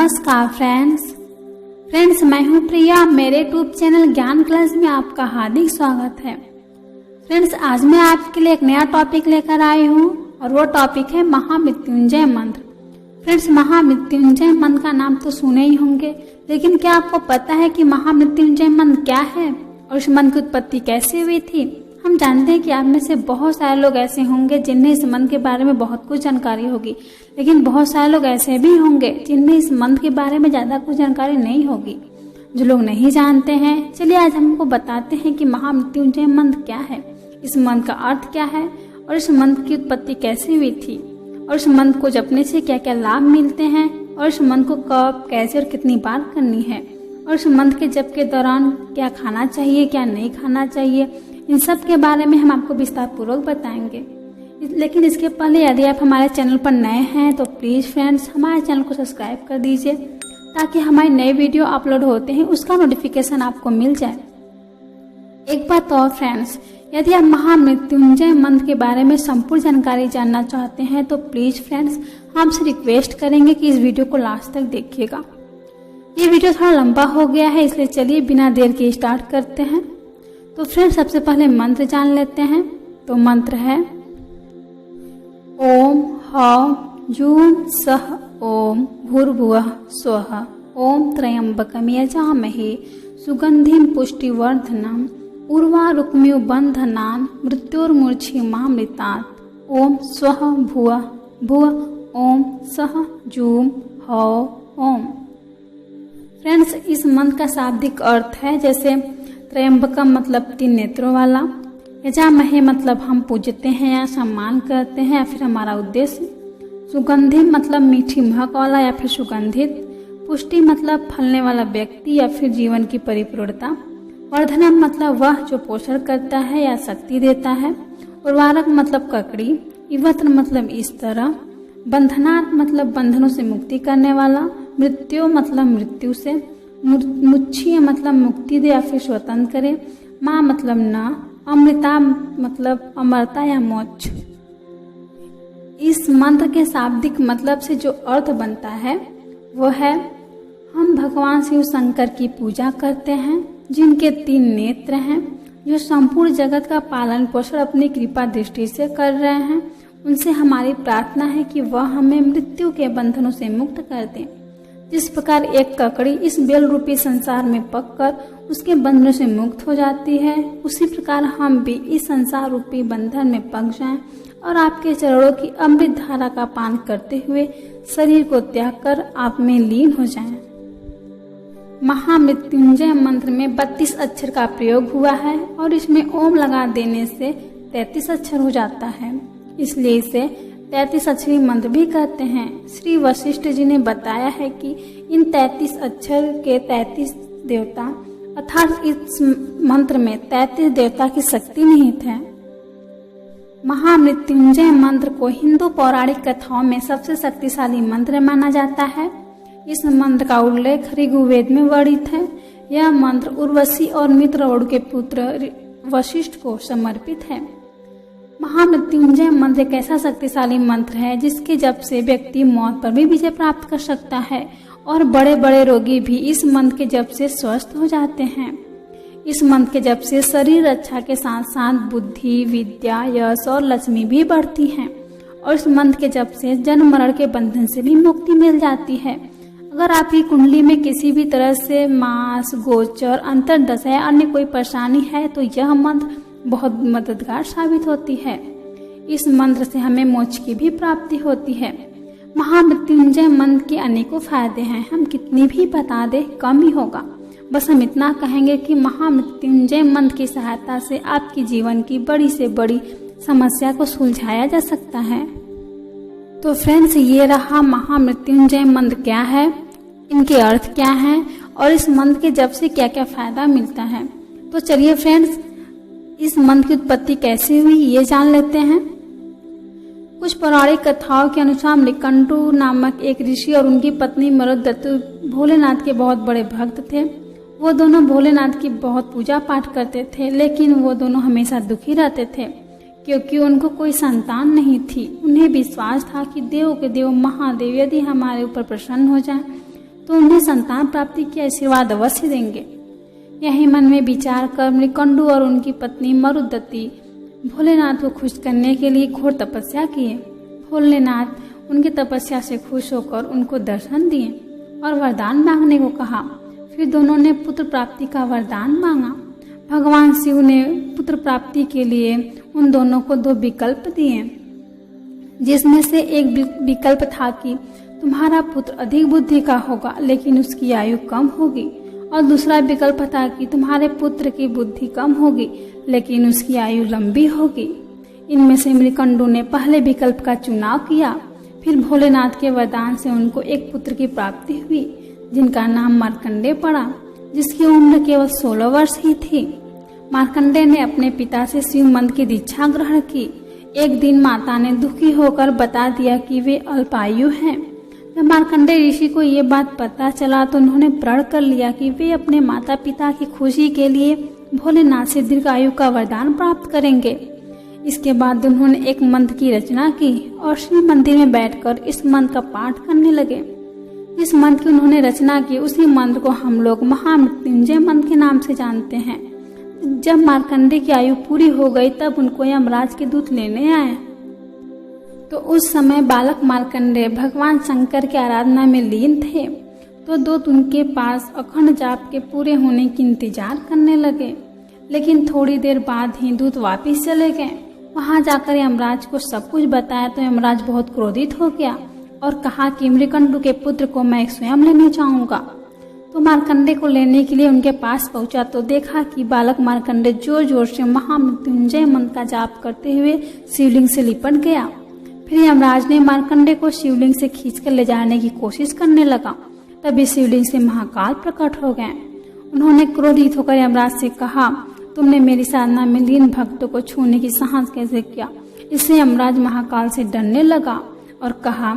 नमस्कार फ्रेंड्स मैं हूं प्रिया। मेरे यूट्यूब चैनल ज्ञान क्लास में आपका हार्दिक स्वागत है। फ्रेंड्स आज मैं आपके लिए एक नया टॉपिक लेकर आई हूं और वो टॉपिक है महामृत्युंजय मंत्र। फ्रेंड्स महामृत्युंजय मंत्र का नाम तो सुने ही होंगे, लेकिन क्या आपको पता है कि महामृत्युंजय मंत्र क्या है और इस मंत्र की उत्पत्ति कैसे हुई थी? हम जानते हैं कि आप में से बहुत सारे लोग ऐसे होंगे जिन्हें इस मंत्र के बारे में बहुत कुछ जानकारी होगी, लेकिन बहुत सारे लोग ऐसे भी होंगे जिन्हें इस मंत्र के बारे में ज़्यादा कुछ जानकारी नहीं होगी। जो लोग नहीं जानते हैं, चलिए आज हमको बताते हैं कि महामृत्युंजय मंत्र क्या है, इस मंत्र का अर्थ क्या है और इस मंत्र की उत्पत्ति कैसे हुई थी और इस मंत्र को जपने से क्या क्या लाभ मिलते हैं और इस मंत्र को कब, कैसे और कितनी बार करनी है और इस मंत्र के जप के दौरान क्या खाना चाहिए, क्या नहीं खाना चाहिए, इन सब के बारे में हम आपको विस्तार पूर्वक बताएंगे। लेकिन इसके पहले यदि आप हमारे चैनल पर नए हैं तो प्लीज़ फ्रेंड्स हमारे चैनल को सब्सक्राइब कर दीजिए ताकि हमारे नए वीडियो अपलोड होते हैं उसका नोटिफिकेशन आपको मिल जाए। एक बात और फ्रेंड्स, यदि आप महामृत्युंजय मंत्र के बारे में संपूर्ण जानकारी जानना चाहते हैं तो प्लीज़ फ्रेंड्स हम आपसे रिक्वेस्ट करेंगे कि इस वीडियो को लास्ट तक देखिएगा। ये वीडियो थोड़ा लंबा हो गया है, इसलिए चलिए बिना देर के स्टार्ट करते हैं। तो फ्रेंड्स सबसे पहले मंत्र जान लेते हैं। तो मंत्र है ओम ह जूं सह ओम भूर्भुवः स्वः ओम त्र्यंबकं यजामहे सुगंधिं पुष्टिवर्धनम् उर्वारुकमिव बन्धनान् मृत्योर्मुक्षीमामृतात् ओम स्वः भुवः भुवः ओम सह जूं ह ओम। फ्रेंड्स इस मंत्र का शाब्दिक अर्थ है जैसे त्र्यंबकम मतलब 3 नेत्रों वाला, यजामहे मतलब हम पूजते हैं या सम्मान करते हैं या फिर हमारा उद्देश्य, सुगंधि मतलब मीठी महक वाला या फिर सुगंधित, पुष्टि मतलब फलने वाला व्यक्ति या फिर जीवन की परिपूर्णता, वर्धनम मतलब वह जो पोषण करता है या शक्ति देता है, उर्वारक मतलब ककड़ी, इवत्र मतलब इस तरह, बंधनात् मतलब बंधनों से मुक्ति करने वाला, मृत्यु मतलब मृत्यु से, मुक्षीय मतलब मुक्ति दे या फिर स्वतंत्र करे, माँ मतलब न, अमृता मतलब अमरता या मोक्ष। इस मंत्र के शाब्दिक मतलब से जो अर्थ बनता है वो है हम भगवान शिव शंकर की पूजा करते हैं जिनके 3 नेत्र हैं, जो संपूर्ण जगत का पालन पोषण अपनी कृपा दृष्टि से कर रहे हैं। उनसे हमारी प्रार्थना है कि वह हमें मृत्यु के बंधनों से मुक्त कर दें। जिस प्रकार एक ककड़ी इस बेल रूपी संसार में पककर उसके बंधनों से मुक्त हो जाती है, उसी प्रकार हम भी इस संसार रूपी बंधन में पक जाएं और आपके चरणों की अमृत धारा का पान करते हुए शरीर को त्याग कर आप में लीन हो जाएं। महामृत्युंजय मंत्र में 32 अक्षर का प्रयोग हुआ है और इसमें ओम लगा देने से 33 अक्षर हो जाता है, इसलिए इसे 33 अक्षरी मंत्र भी कहते हैं। श्री वशिष्ठ जी ने बताया है कि इन 33 अक्षर के 33 देवता अर्थात इस मंत्र में 33 देवता की शक्ति निहित है। महामृत्युंजय मंत्र को हिंदू पौराणिक कथाओं में सबसे शक्तिशाली मंत्र माना जाता है। इस मंत्र का उल्लेख ऋग्वेद में वर्णित है। यह मंत्र उर्वशी और मित्रवरु के पुत्र वशिष्ठ को समर्पित है। महामृत्युंजय मंत्र एक ऐसा शक्तिशाली मंत्र है जिसके जप से व्यक्ति मौत पर भी विजय प्राप्त कर सकता है और बड़े बड़े रोगी भी इस मंत्र के जप से स्वस्थ हो जाते हैं। इस मंत्र के जप से शरीर रक्षा के साथ साथ बुद्धि, विद्या, यश और लक्ष्मी भी बढ़ती हैं और इस मंत्र के जप से जन्म मरण के बंधन से भी मुक्ति मिल जाती है। अगर आपकी कुंडली में किसी भी तरह से मास, गोचर, अंतर्दशा या अन्य कोई परेशानी है तो यह मंत्र बहुत मददगार साबित होती है। इस मंत्र से हमें मोक्ष की भी प्राप्ति होती है। महामृत्युंजय मंत्र के अनेकों फायदे हैं, हम कितनी भी बता दें कम ही होगा। बस हम इतना कहेंगे कि महामृत्युंजय मंत्र की सहायता से आपकी जीवन की बड़ी से बड़ी समस्या को सुलझाया जा सकता है। तो फ्रेंड्स ये रहा महामृत्युंजय मंत्र क्या है, इनके अर्थ क्या हैं और इस मंत्र के जप से क्या क्या फायदा मिलता है। तो चलिए फ्रेंड्स इस मंत्र की उत्पत्ति कैसे हुई ये जान लेते हैं। कुछ पौराणिक कथाओं के अनुसार मृकंटू नामक एक ऋषि और उनकी पत्नी मरुदत्तु भोलेनाथ के बहुत बड़े भक्त थे। वो दोनों भोलेनाथ की बहुत पूजा पाठ करते थे, लेकिन वो दोनों हमेशा दुखी रहते थे क्योंकि उनको कोई संतान नहीं थी। उन्हें विश्वास था कि देव के देव महादेव यदि हमारे ऊपर प्रसन्न हो जाएं तो उन्हें संतान प्राप्ति की आशीर्वाद अवश्य देंगे। यही मन में विचार कर मृकंडू और उनकी पत्नी मरुदत्ती भोलेनाथ को खुश करने के लिए घोर तपस्या किए। भोलेनाथ उनकी तपस्या से खुश होकर उनको दर्शन दिए और वरदान मांगने को कहा। फिर दोनों ने पुत्र प्राप्ति का वरदान मांगा। भगवान शिव ने पुत्र प्राप्ति के लिए उन दोनों को 2 विकल्प दिए, जिसमें से एक विकल्प था कि तुम्हारा पुत्र अधिक बुद्धि का होगा लेकिन उसकी आयु कम होगी, और दूसरा विकल्प था कि तुम्हारे पुत्र की बुद्धि कम होगी लेकिन उसकी आयु लंबी होगी। इनमें से मृकंडू ने पहले विकल्प का चुनाव किया। फिर भोलेनाथ के वरदान से उनको एक पुत्र की प्राप्ति हुई जिनका नाम मार्कंडेय पड़ा, जिसकी उम्र केवल 16 वर्ष ही थी। मार्कंडेय ने अपने पिता से शिव मंत्र की दीक्षा ग्रहण की। एक दिन माता ने दुखी होकर बता दिया कि वे अल्पायु हैं। जब मार्कंडेय ऋषि को ये बात पता चला तो उन्होंने प्रण कर लिया कि वे अपने माता पिता की खुशी के लिए भोलेनाथ से दीर्घायु का वरदान प्राप्त करेंगे। इसके बाद उन्होंने एक मंत्र की रचना की और शिव मंदिर में बैठकर इस मंत्र का पाठ करने लगे। जिस मंत्र की उन्होंने रचना की उसी मंत्र को हम लोग महामृत्युंजय मंत्र के नाम से जानते हैं। जब मार्कंडेय की आयु पूरी हो गई तब उनको यमराज के दूत लेने आए। तो उस समय बालक मार्कंडेय भगवान शंकर की आराधना में लीन थे। तो दूत उनके पास अखंड जाप के पूरे होने की इंतजार करने लगे, लेकिन थोड़ी देर बाद ही दूत वापिस चले गए। वहां जाकर यमराज को सब कुछ बताया तो यमराज बहुत क्रोधित हो गया और कहा कि मृकंडू के पुत्र को मैं स्वयं लेने जाऊंगा। तो मार्कंडेय को लेने के लिए उनके पास पहुंचा तो देखा कि बालक मार्कंडेय जोर जोर से महामृत्युंजय मंत्र का जाप करते हुए शिवलिंग से लिपट गया। फिर यमराज ने मार्कंडेय को शिवलिंग से खींचकर ले जाने की कोशिश करने लगा। तभी शिवलिंग से महाकाल प्रकट हो गए। उन्होंने क्रोधित होकर यमराज से कहा, तुमने मेरी साधना में लीन भक्तों को छूने की साहस कैसे किया। इससे यमराज महाकाल से डरने लगा और कहा,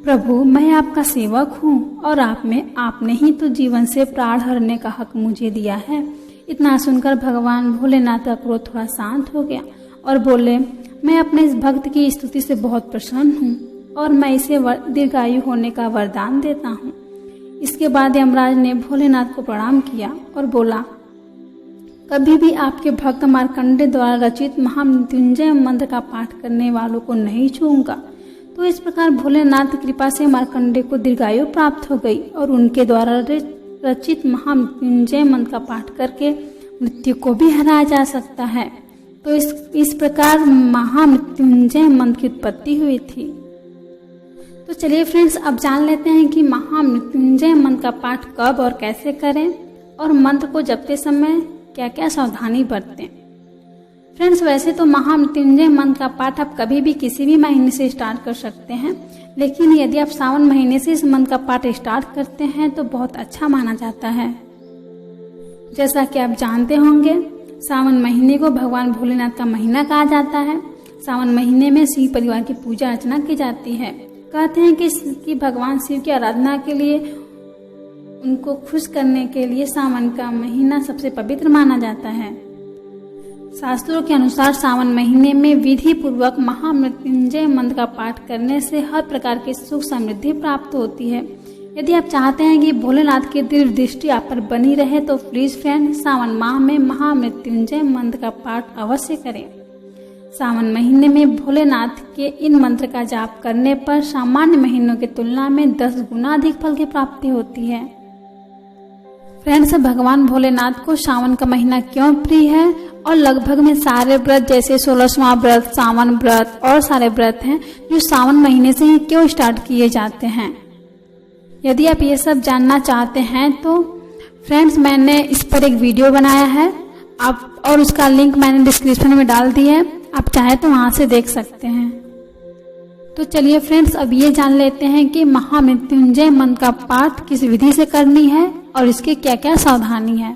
प्रभु मैं आपका सेवक हूँ और आपने ही तो जीवन से प्राण हरने का हक मुझे दिया है। इतना सुनकर भगवान भोलेनाथ का क्रोध थोड़ा शांत हो गया और बोले, मैं अपने इस भक्त की स्तुति से बहुत प्रसन्न हूँ और मैं इसे दीर्घायु होने का वरदान देता हूँ। इसके बाद यमराज ने भोलेनाथ को प्रणाम किया और बोला, कभी भी आपके भक्त मार्कंडेय द्वारा रचित महामृत्युंजय मंत्र का पाठ करने वालों को नहीं छूऊंगा। तो इस प्रकार भोलेनाथ की कृपा से मार्कंडेय को दीर्घायु प्राप्त हो गई और उनके द्वारा रचित महामृत्युंजय मंत्र का पाठ करके मृत्यु को भी हराया जा सकता है। तो इस प्रकार महामृत्युंजय मंत्र की उत्पत्ति हुई थी। तो चलिए फ्रेंड्स, अब जान लेते हैं कि महामृत्युंजय मंत्र का पाठ कब और कैसे करें और मंत्र को जपते समय क्या क्या सावधानी बरतें। फ्रेंड्स, वैसे तो महामृत्युंजय मंत्र का पाठ आप कभी भी किसी भी महीने से स्टार्ट कर सकते हैं, लेकिन यदि आप सावन महीने से इस मंत्र का पाठ स्टार्ट करते हैं तो बहुत अच्छा माना जाता है। जैसा कि आप जानते होंगे, सावन महीने को भगवान भोलेनाथ का महीना कहा जाता है। सावन महीने में शिव परिवार की पूजा अर्चना की जाती है। कहते हैं कि भगवान शिव की आराधना के लिए, उनको खुश करने के लिए सावन का महीना सबसे पवित्र माना जाता है। शास्त्रों के अनुसार सावन महीने में विधि पूर्वक महामृत्युंजय मंत्र का पाठ करने से हर प्रकार की सुख समृद्धि प्राप्त होती है। यदि आप चाहते हैं कि भोलेनाथ की दिव्य दृष्टि आप पर बनी रहे तो प्लीज फ्रेंड, सावन माह में महामृत्युंजय मंत्र का पाठ अवश्य करें। सावन महीने में भोलेनाथ के इन मंत्र का जाप करने पर सामान्य महीनों की तुलना में 10 गुना अधिक फल की प्राप्ति होती है। फ्रेंड्स, भगवान भोलेनाथ को सावन का महीना क्यों प्रिय है और लगभग में सारे व्रत जैसे 16वां व्रत, सावन व्रत और सारे व्रत हैं जो सावन महीने से ही क्यों स्टार्ट किए जाते हैं। यदि आप ये सब जानना चाहते हैं तो फ्रेंड्स, मैंने इस पर एक वीडियो बनाया है आप, और उसका लिंक मैंने डिस्क्रिप्शन में डाल दिया है, आप चाहे तो वहां से देख सकते हैं। तो चलिए फ्रेंड्स, अब ये जान लेते हैं कि महामृत्युंजय मंत्र का पाठ किस विधि से करनी है और इसकी क्या क्या सावधानी है।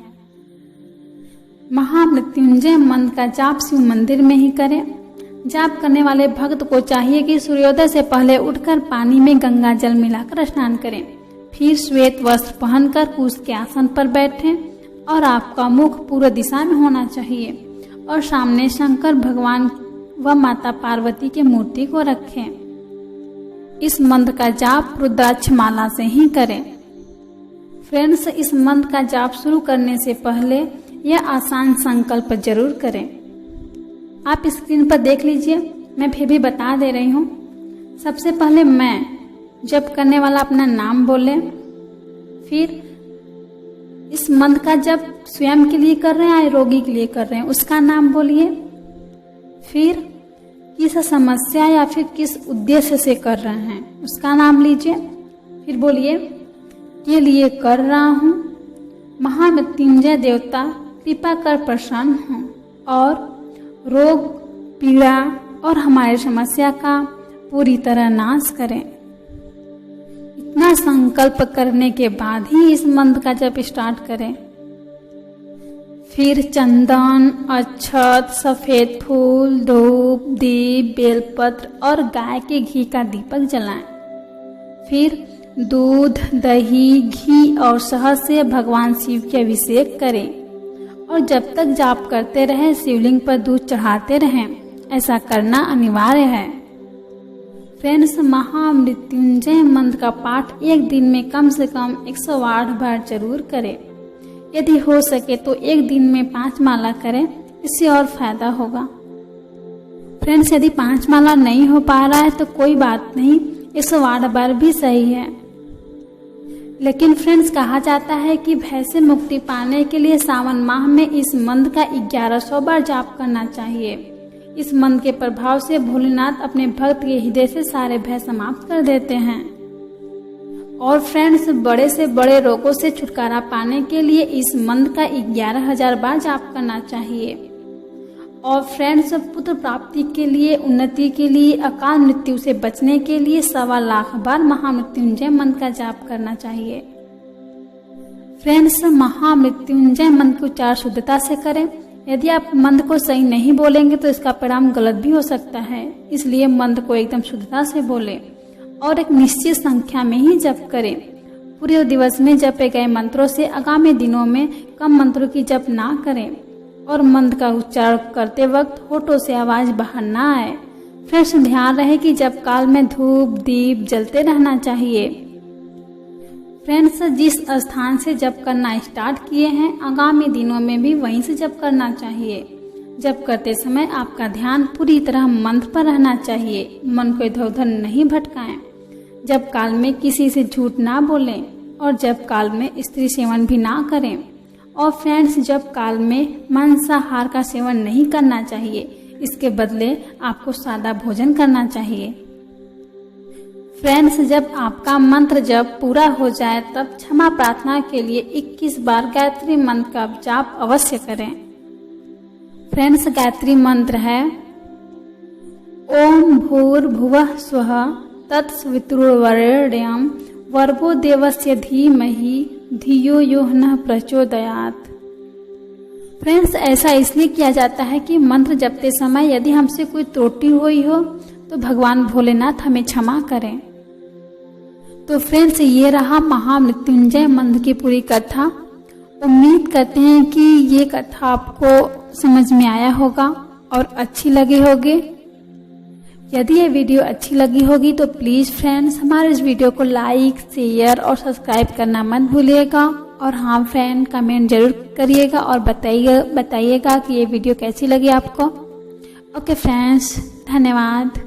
महामृत्युंजय मंत्र का जाप शिव मंदिर में ही करें। जाप करने वाले भक्त को चाहिए कि सूर्योदय से पहले उठकर पानी में गंगा जल मिलाकर स्नान करें, फिर श्वेत वस्त्र पहनकर कुश के आसन पर बैठें और आपका मुख पूर्व दिशा में होना चाहिए और सामने शंकर भगवान व माता पार्वती की मूर्ति को रखें। इस मंत्र का जाप रुद्राक्ष माला से ही करें। फ्रेंड्स, इस मंत्र का जाप शुरू करने से पहले यह आसान संकल्प जरूर करें। आप स्क्रीन पर देख लीजिए, मैं फिर भी बता दे रही हूँ। सबसे पहले मैं जप करने वाला अपना नाम बोले, फिर इस मंत्र का जप स्वयं के लिए कर रहे हैं या रोगी के लिए कर रहे हैं उसका नाम बोलिए, फिर किस समस्या या फिर किस उद्देश्य से कर रहे हैं उसका नाम लीजिए, फिर बोलिए के लिए कर रहा हूँ, महामृत्युंजय देवता कृपा कर प्रसन्न हो और रोग पीड़ा और हमारी समस्या का पूरी तरह नाश करें। इतना संकल्प करने के बाद ही इस मंत्र का जप स्टार्ट करें। फिर चंदन, अक्षत, सफेद फूल, धूप, दीप, बेलपत्र और गाय के घी का दीपक जलाएं। फिर दूध, दही, घी और शहद से भगवान शिव के अभिषेक करें और जब तक जाप करते रहें शिवलिंग पर दूध चढ़ाते रहें। ऐसा करना अनिवार्य है। फ्रेंड्स, महामृत्युंजय मंत्र का पाठ एक दिन में कम से कम 108 बार जरूर करें। यदि हो सके तो एक दिन में 5 माला करें, इससे और फायदा होगा। फ्रेंड्स, यदि 5 माला नहीं हो पा रहा है तो कोई बात नहीं, 108 बार भी सही है। लेकिन फ्रेंड्स, कहा जाता है कि भय से मुक्ति पाने के लिए सावन माह में इस मंत्र का 1100 बार जाप करना चाहिए। इस मंत्र के प्रभाव से भोलेनाथ अपने भक्त के हृदय से सारे भय समाप्त कर देते हैं। और फ्रेंड्स, बड़े से बड़े रोगों से छुटकारा पाने के लिए इस मंत्र का 11,000 बार जाप करना चाहिए। और फ्रेंड्स, पुत्र प्राप्ति के लिए, उन्नति के लिए, अकाल मृत्यु से बचने के लिए 1.25 लाख बार महामृत्युंजय मंत्र का जाप करना चाहिए। फ्रेंड्स, महामृत्युंजय मंत्र को उच्चारण शुद्धता से करें। यदि आप मंत्र को सही नहीं बोलेंगे तो इसका परिणाम गलत भी हो सकता है, इसलिए मंत्र को एकदम शुद्धता से बोलें और एक निश्चित संख्या में ही जप करें। पूरे दिवस में जपे गए मंत्रों से आगामी दिनों में कम मंत्रों की जप ना करें और मंत्र का उच्चारण करते वक्त होठों से आवाज बाहर ना आए। फ्रेंड्स, ध्यान रहे कि जप काल में धूप दीप जलते रहना चाहिए। फ्रेंड्स, जिस स्थान से जप करना स्टार्ट किए हैं आगामी दिनों में भी वहीं से जप करना चाहिए। जप करते समय आपका ध्यान पूरी तरह मंत्र पर रहना चाहिए, मन को इधर उधर नहीं भटकाएं। जप काल में किसी से झूठ ना बोलें और जप काल में स्त्री सेवन भी ना करें। और फ्रेंड्स, जप काल में मांसाहार का सेवन नहीं करना चाहिए, इसके बदले आपको सादा भोजन करना चाहिए। फ्रेंड्स, जब आपका मंत्र जप पूरा हो जाए तब क्षमा प्रार्थना के लिए 21 बार गायत्री मंत्र का जाप अवश्य करें। फ्रेंड्स, गायत्री मंत्र है ओम भूर्भुवः स्वः तत्सवितुर्वरेण्यं भर्गो देवस्य धीमहि धियो यो नः प्रचोदयात्। फ्रेंड्स, ऐसा इसलिए किया जाता है कि मंत्र जपते समय यदि हमसे कोई त्रुटि हुई हो तो भगवान भोलेनाथ हमें क्षमा करें। तो फ्रेंड्स, ये रहा महामृत्युंजय मंत्र की पूरी कथा। उम्मीद करते हैं कि ये कथा आपको समझ में आया होगा और अच्छी लगी होगी। यदि ये वीडियो अच्छी लगी होगी तो प्लीज फ्रेंड्स हमारे इस वीडियो को लाइक, शेयर और सब्सक्राइब करना मत भूलिएगा। और हाँ फ्रेंड, कमेंट जरूर करिएगा और बताइएगा कि ये वीडियो कैसी लगी आपको। ओके फ्रेंड्स, धन्यवाद।